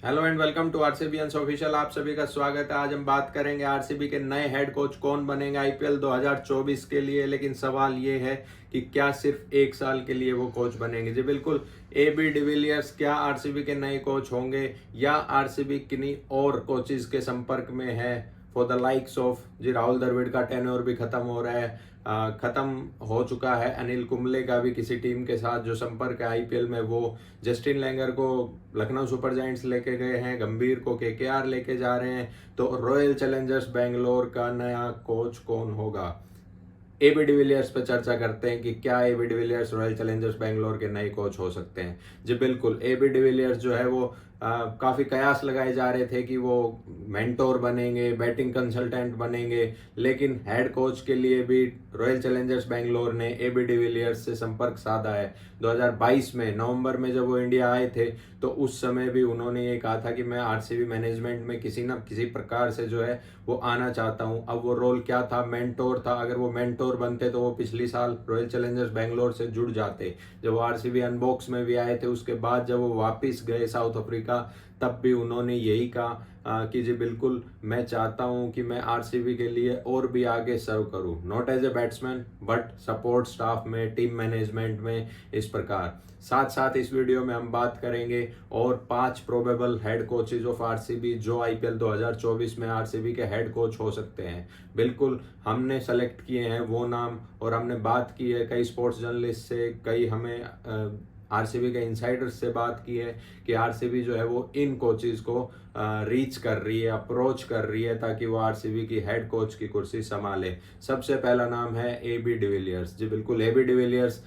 Hello and welcome to RCB official. आप सभी का स्वागत है। आज हम बात करेंगे आरसीबी के नए हेड कोच कौन बनेंगे आईपीएल 2024 के लिए। लेकिन सवाल ये है कि क्या सिर्फ एक साल के लिए वो कोच बनेंगे? जी बिल्कुल। एबी डिविलियर्स क्या आरसीबी के नए कोच होंगे या आरसीबी किन्हीं और कोचेज के संपर्क में है? फॉर द लाइक्स ऑफ जी राहुल द्रविड़ का टेन्योर भी खत्म हो रहा है, खत्म हो चुका है। अनिल कुंबले का भी किसी टीम के साथ जो संपर्क है आईपीएल में, वो जस्टिन लैंगर को लखनऊ सुपर जायंट्स लेके गए हैं, गंभीर को केकेआर लेके जा रहे हैं। तो रॉयल चैलेंजर्स बेंगलोर का नया कोच कौन होगा? एबी डिविलियर्स पे चर्चा करते हैं कि क्या AB de Villiers Royal Challengers Bangalore के नए कोच हो सकते हैं। जी बिल्कुल। एबी डिविलियर्स जो है वो काफी कयास लगाए जा रहे थे कि वो मेंटोर बनेंगे, बैटिंग कंसल्टेंट बनेंगे, लेकिन हेड कोच के लिए भी रॉयल चैलेंजर्स बेंगलोर ने एबी डिविलियर्स से संपर्क साधा है। 2022 में नवंबर में जब वो इंडिया आए थे तो उस समय भी उन्होंने ये कहा था कि मैं आरसीबी मैनेजमेंट में किसी न किसी प्रकार से जो है वो आना चाहता हूं। अब वो रोल क्या था? मेंटोर था। अगर वो मेंटोर बनते तो वो पिछली साल रॉयल चैलेंजर्स बेंगलोर से जुड़ जाते। जब वो आरसीबी अनबॉक्स में भी आए थे, उसके बाद जब वो वापस गए साउथ अफ्रीका, तब भी उन्होंने यही कहा कि जी बिल्कुल मैं चाहता हूं कि मैं आरसीबी के लिए और भी आगे सर्व करूं, not as a batsman but support staff में, टीम मैनेजमेंट में, इस प्रकार। साथ साथ इस वीडियो में हम बात करेंगे और 5 probable head coaches of RCB जो आईपीएल 2024 में आरसीबी के हेड कोच हो सकते हैं। बिल्कुल हमने सेलेक्ट किए हैं वो नाम, और हमने बात की है कई स्पोर्ट्स जर्नलिस्ट से, कई हमें आरसीबी के इनसाइडर्स से बात की है कि आरसीबी जो है वो इन कोचेज को रीच कर रही है, अप्रोच कर रही है, ताकि वो आरसीबी की हेड कोच की कुर्सी संभाले। सबसे पहला नाम है एबी डिविलियर्स। जी बिल्कुल। एबी डिविलियर्स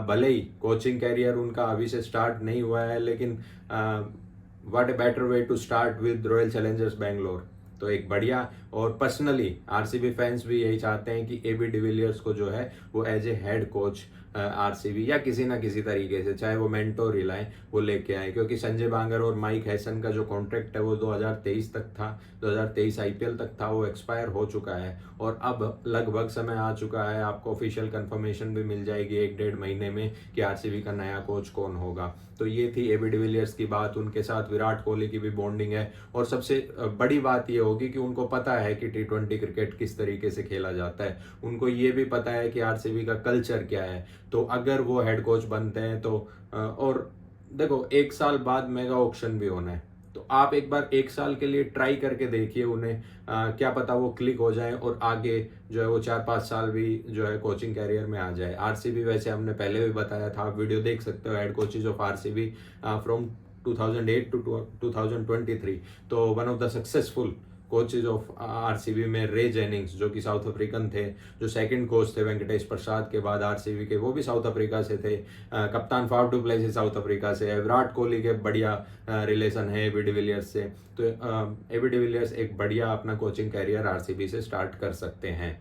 भले ही कोचिंग कैरियर उनका अभी से स्टार्ट नहीं हुआ है, लेकिन what a better way to start with Royal Challengers Bangalore. तो एक बढ़िया, और पर्सनली आरसीबी फैंस भी यही चाहते हैं कि एबी डिविलियर्स को जो है वो as a head coach RCB या किसी ना किसी तरीके से, चाहे वो मेंटोर ही लाए, वो लेके आए। क्योंकि संजय बांगर और माइक हैसन का जो कॉन्ट्रैक्ट है वो 2023 तक था, 2023 आईपीएल तक था, वो एक्सपायर हो चुका है और अब लगभग समय आ चुका है। आपको ऑफिशियल कंफर्मेशन भी मिल जाएगी 1-1.5 महीने में कि आरसीबी का नया कोच कौन होगा। तो ये थी एबी डिविलियर्स की बात। उनके साथ विराट कोहली की भी बॉन्डिंग है, और सबसे बड़ी बात ये होगी कि उनको पता है कि टी20 क्रिकेट किस तरीके से खेला जाता है। उनको ये भी पता है कि आरसीबी का कल्चर क्या है। तो अगर वो हेड कोच बनते हैं तो और देखो, 1 साल बाद मेगा ऑक्शन भी होना है, तो आप एक बार 1 साल के लिए ट्राई करके देखिए उन्हें। क्या पता वो क्लिक हो जाए और आगे जो है वो 4-5 साल भी जो है कोचिंग कैरियर में आ जाए। आरसीबी, वैसे हमने पहले भी बताया था, आप वीडियो देख सकते हो, head coaches of RCB from 2008 to 2023। तो one of the successful coaches of RCB में रे जेनिंग्स, जो कि साउथ अफ्रीकन थे, जो सेकंड कोच थे वेंकटेश प्रसाद के बाद आरसीबी के, वो भी साउथ अफ्रीका से थे। कप्तान Faf du Plessis South Africa से है। विराट कोहली के बढ़िया रिलेशन है एबी डिविलियर्स से। तो एबी डिविलियर्स एक बढ़िया अपना कोचिंग कैरियर आरसीबी से स्टार्ट कर सकते हैं।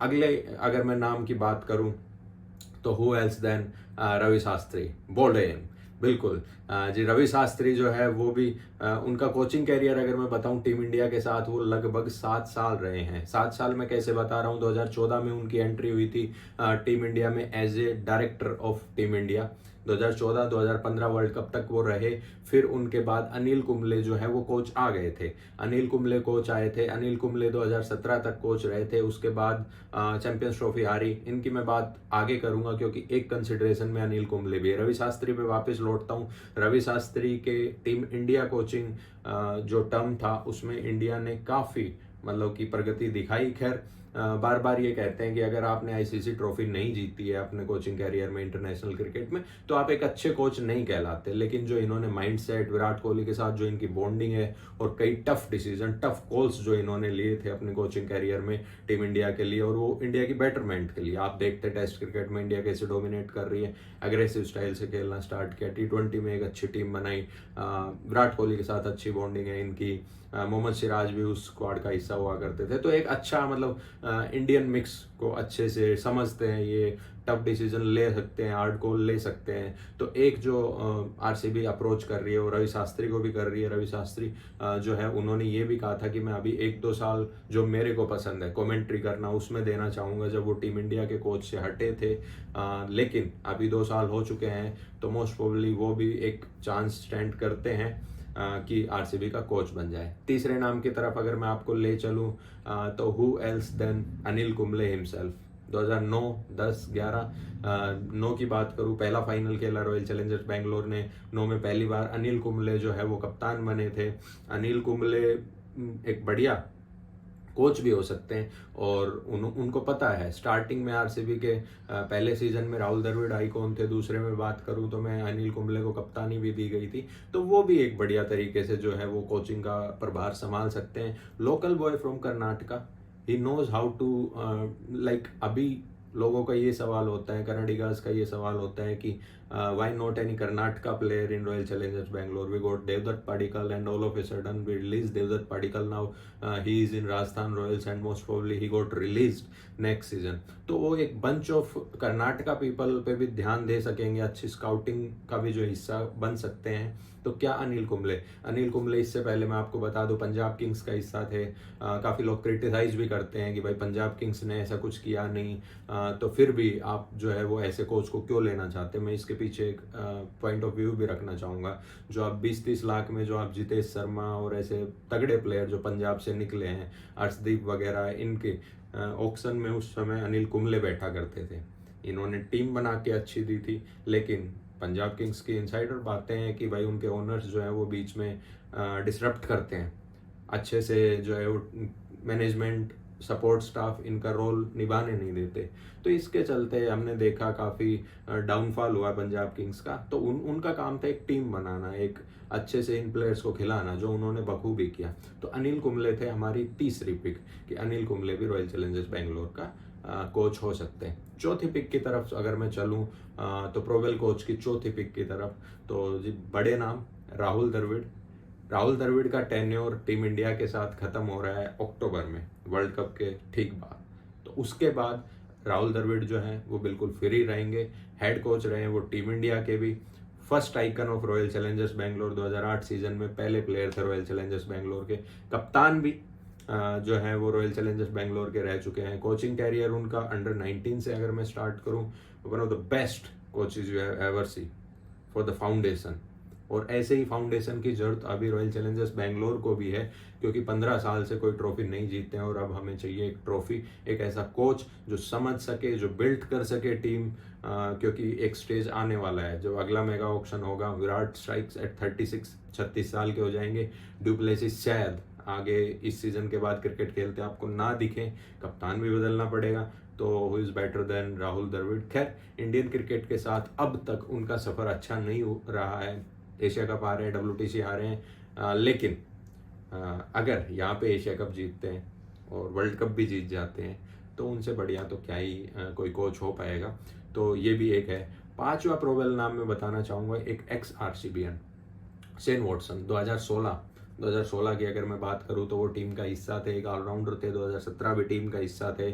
अगले अगर मैं नाम की बात करूं तो who else than Ravi Shastri, bold एम। बिल्कुल। जी रवि शास्त्री जो है वो भी उनका कोचिंग कैरियर अगर मैं बताऊं टीम इंडिया के साथ, वो लगभग 7 साल रहे हैं। 7 साल मैं कैसे बता रहा हूं? 2014 में उनकी एंट्री हुई थी टीम इंडिया में as a director of team India. 2014-2015 world cup तक वो रहे। फिर उनके बाद अनिल कुंबले जो है वो कोच आ गए थे। अनिल कुंबले कोच आए थे। अनिल कुंबले 2017 तक कोच रहे थे। उसके बाद चैंपियंस ट्रॉफी हारी। इनकी मैं बात आगे करूंगा क्योंकि एक कंसिडरेशन में अनिल कुंबले भी है। रवि शास्त्री पे वापस लौटता हूं। रवि शास्त्री के टीम इंडिया कोचिंग जो टर्म था उसमें इंडिया ने काफी मतलब की प्रगति दिखाई। खैर बार बार ये कहते हैं कि अगर आपने आईसीसी ट्रॉफी नहीं जीती है अपने कोचिंग कैरियर में इंटरनेशनल क्रिकेट में, तो आप एक अच्छे कोच नहीं कहलाते। लेकिन जो इन्होंने माइंडसेट, विराट कोहली के साथ जो इनकी बॉन्डिंग है, और कई टफ डिसीजन, टफ कॉल्स जो इन्होंने लिए थे अपने कोचिंग कैरियर में टीम इंडिया के लिए, और वो इंडिया की बेटरमेंट के लिए। आप देखते टेस्ट क्रिकेट में इंडिया कैसे डोमिनेट कर रही है, अग्रेसिव स्टाइल से खेलना स्टार्ट किया, टी20 में एक अच्छी टीम बनाई। विराट कोहली के साथ अच्छी बॉन्डिंग है इनकी। मोहम्मद सिराज भी उस स्क्वाड का हिस्सा हुआ करते थे। तो एक अच्छा मतलब इंडियन मिक्स को अच्छे से समझते हैं, ये टफ डिसीजन ले सकते हैं, हार्ड कॉल ले सकते हैं। तो एक जो आरसीबी अप्रोच कर रही है वो रवि शास्त्री को भी कर रही है। रवि शास्त्री जो है उन्होंने ये भी कहा था कि मैं अभी 1-2 साल जो मेरे को पसंद है कमेंट्री करना, उसमें देना चाहूँगा, जब वो टीम इंडिया के कोच से हटे थे। लेकिन अभी 2 साल हो चुके हैं, तो मोस्ट प्रोबेबली वो भी एक चांस स्टैंड करते हैं। कि आरसीबी का कोच बन जाए। तीसरे नाम की तरफ अगर मैं आपको ले चलूँ तो who else than Anil Kumble himself. 2009, 10, 11, 9 की बात करूं, पहला फाइनल खेला रॉयल चैलेंजर्स बैंगलोर ने। 9 में पहली बार अनिल कुंबले जो है वो कप्तान बने थे। अनिल कुंबले एक बढ़िया कोच भी हो सकते हैं और उनको पता है। स्टार्टिंग में आरसीबी के पहले सीजन में राहुल द्रविड़ आइकॉन थे। दूसरे में बात करूं तो मैं अनिल कुंबले को कप्तानी भी दी गई थी, तो वो भी एक बढ़िया तरीके से जो है वो कोचिंग का प्रभार संभाल सकते हैं। Local boy from Karnataka, he knows how to like. अभी लोगों का ये सवाल होता है, कनाडिगास का ये सवाल होता है कि why not any Karnataka player in Royal Challengers Bangalore? We got Devdutt Padikkal and all of a sudden we released Devdutt Padikkal. Now he is in Rajasthan Royals and most probably he got released next season. तो वो एक bunch of Karnataka people पे भी ध्यान दे सकेंगे, अच्छी scouting का भी जो हिस्सा बन सकते हैं। तो क्या अनिल कुंबले इससे पहले मैं आपको बता दूं पंजाब किंग्स का हिस्सा थे। काफ़ी लोग क्रिटिसाइज भी करते हैं कि भाई पंजाब किंग्स ने ऐसा कुछ किया नहीं, तो फिर भी आप जो है वो ऐसे कोच को क्यों लेना चाहते हैं। मैं इसके पीछे एक पॉइंट ऑफ व्यू भी रखना चाहूँगा। जो आप 20-30 लाख में जो आप जितेश शर्मा और ऐसे तगड़े प्लेयर जो पंजाब से निकले हैं, अर्शदीप वगैरह, इनके ऑक्शन में उस समय अनिल कुंबले बैठा करते थे। इन्होंने टीम बना के अच्छी दी थी, लेकिन पंजाब किंग्स की इनसाइडर बातें हैं कि भाई उनके ओनर्स जो है वो बीच में डिसरप्ट करते हैं, अच्छे से जो है वो मैनेजमेंट, सपोर्ट स्टाफ इनका रोल निभाने नहीं देते। तो इसके चलते हमने देखा काफ़ी डाउनफॉल हुआ पंजाब किंग्स का। तो उनका काम था एक टीम बनाना, एक अच्छे से इन प्लेयर्स को खिलाना, जो उन्होंने बखूबी किया। तो अनिल कुंबले थे हमारी तीसरी पिक कि अनिल कुंबले भी रॉयल चैलेंजर्स बैंगलोर का कोच हो सकते हैं। चौथी पिक की तरफ अगर मैं चलूँ तो प्रोवेल कोच की चौथी पिक की तरफ, तो जी बड़े नाम राहुल द्रविड़ का टेन्योर टीम इंडिया के साथ खत्म हो रहा है अक्टूबर में, वर्ल्ड कप के ठीक बाद। तो उसके बाद राहुल द्रविड़ जो है वो बिल्कुल फ्री रहेंगे। हेड कोच रहे हैं वो टीम इंडिया के भी, first icon of royal Challengers Bangalore 2008 season में पहले प्लेयर थे रॉयल चैलेंजर्स बैंगलोर के। कप्तान भी जो है वो रॉयल चैलेंजर्स बैंगलोर के रह चुके हैं। कोचिंग कैरियर उनका अंडर 19 से अगर मैं स्टार्ट करूं, one of the best coaches you have ever see for the foundation. और ऐसे ही फाउंडेशन की जरूरत अभी रॉयल चैलेंजर्स बैंगलोर को भी है, क्योंकि 15 साल से कोई ट्रॉफी नहीं जीतते हैं और अब हमें चाहिए एक ट्रॉफी, एक ऐसा कोच जो समझ सके, जो बिल्ड कर सके टीम। क्योंकि एक स्टेज आने वाला है जब अगला मेगा ऑक्शन होगा, विराट स्ट्राइक्स एट 36 साल के हो जाएंगे। डुप्लेसिस शायद आगे इस सीजन के बाद क्रिकेट खेलते आपको ना दिखें, कप्तान भी बदलना पड़ेगा। तो who is better than Rahul Dravid. खैर, इंडियन क्रिकेट के साथ अब तक उनका सफ़र अच्छा नहीं हो रहा है। एशिया कप आ रहे हैं, WTC आ रहे हैं, लेकिन अगर यहाँ पे एशिया कप जीतते हैं और वर्ल्ड कप भी जीत जाते हैं तो उनसे बढ़िया तो क्या ही कोई कोच हो पाएगा। तो ये भी एक है। पांचवा प्रोवेल नाम मैं बताना चाहूँगा, एक एक्स RCBN शेन वॉटसन। 2016 की अगर मैं बात करूं तो वो टीम का हिस्सा थे, एक ऑलराउंडर थे। 2017 भी टीम का हिस्सा थे।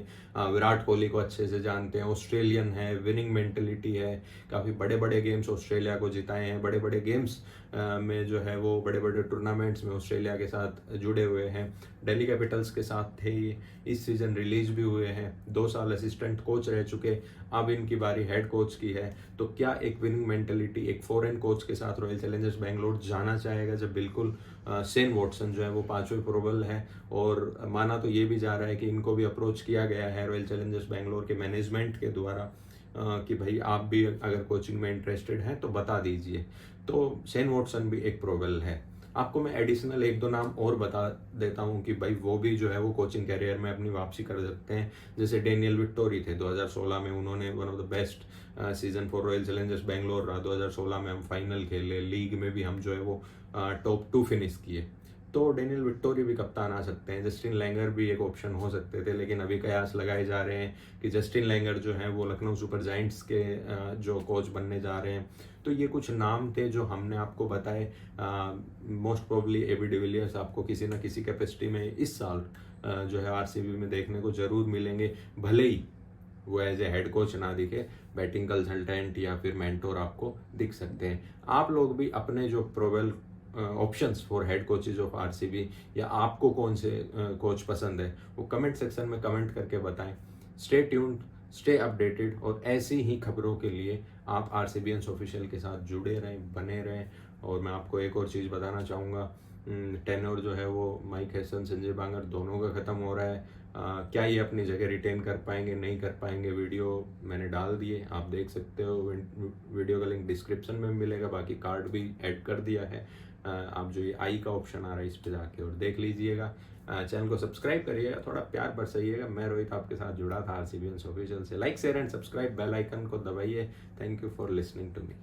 विराट कोहली को अच्छे से जानते हैं, ऑस्ट्रेलियन है, विनिंग मेंटेलिटी है, काफ़ी बड़े बड़े गेम्स ऑस्ट्रेलिया को जिताए हैं। बड़े बड़े गेम्स में जो है वो बड़े बड़े टूर्नामेंट्स में ऑस्ट्रेलिया के साथ जुड़े हुए हैं। दिल्ली कैपिटल्स के साथ थे ये, इस सीज़न रिलीज भी हुए हैं। 2 साल असिस्टेंट कोच रह चुके, अब इनकी बारी हेड कोच की है। तो क्या एक विनिंग मेंटेलिटी एक फॉरेन कोच के साथ रॉयल चैलेंजर्स बैंगलोर जाना चाहेगा? जब बिल्कुल शेन वॉटसन जो है वो 5वें प्रोबल है, और माना तो ये भी जा रहा है कि इनको भी अप्रोच किया गया है रॉयल चैलेंजर्स बैंगलोर के मैनेजमेंट के द्वारा कि भाई आप भी अगर कोचिंग में इंटरेस्टेड हैं तो बता दीजिए। तो शेन वॉटसन भी एक प्रोबल है। आपको मैं एडिशनल 1-2 नाम और बता देता हूं कि भाई वो भी जो है वो कोचिंग कैरियर में अपनी वापसी कर सकते हैं। जैसे डेनियल विक्टोरी थे, 2016 में उन्होंने one of the best season for royal Challengers Bangalore रहा। 2016 में हम फाइनल खेले, लीग में भी हम जो है वो टॉप 2 फिनिश किए। तो डेनियल विक्टोरी भी कप्तान आ सकते हैं। जस्टिन लैंगर भी एक ऑप्शन हो सकते थे, लेकिन अभी कयास लगाए जा रहे हैं कि जस्टिन लैंगर जो है वो लखनऊ सुपर जायंट्स के जो कोच बनने जा रहे हैं। तो ये कुछ नाम थे जो हमने आपको बताए। मोस्ट प्रोबेबली एबी डिविलियर्स आपको किसी न किसी कैपेसिटी में इस साल जो है RCB में देखने को जरूर मिलेंगे, भले ही वो एज ए हेड कोच ना दिखे, बैटिंग कंसल्टेंट या फिर मेंटोर आपको दिख सकते हैं। आप लोग भी अपने जो probable options for head coaches of RCB या आपको कौन से कोच पसंद है वो कमेंट सेक्शन में कमेंट करके बताएं। स्टे ट्यून्ड, स्टे अपडेटेड, और ऐसी ही खबरों के लिए आप RCBN ऑफिशियल के साथ जुड़े रहें, बने रहें। और मैं आपको एक और चीज़ बताना चाहूँगा, टेन्योर जो है वो माइक हेसन, संजय बांगर दोनों का ख़त्म हो रहा है। क्या ये अपनी जगह रिटेन कर पाएंगे, नहीं कर पाएंगे, वीडियो मैंने डाल दिए, आप देख सकते हो। वीडियो का लिंक डिस्क्रिप्शन में मिलेगा, बाकी कार्ड भी ऐड कर दिया है। आप जो ये आई का ऑप्शन आ रहा है इस पर जाके और देख लीजिएगा। चैनल को सब्सक्राइब करिएगा, थोड़ा प्यार बरसाइएगा। मैं रोहित आपके साथ जुड़ा था RCBN ऑफिशियल से। Like share and subscribe, bell icon को दबाइए। Thank you for listening to me.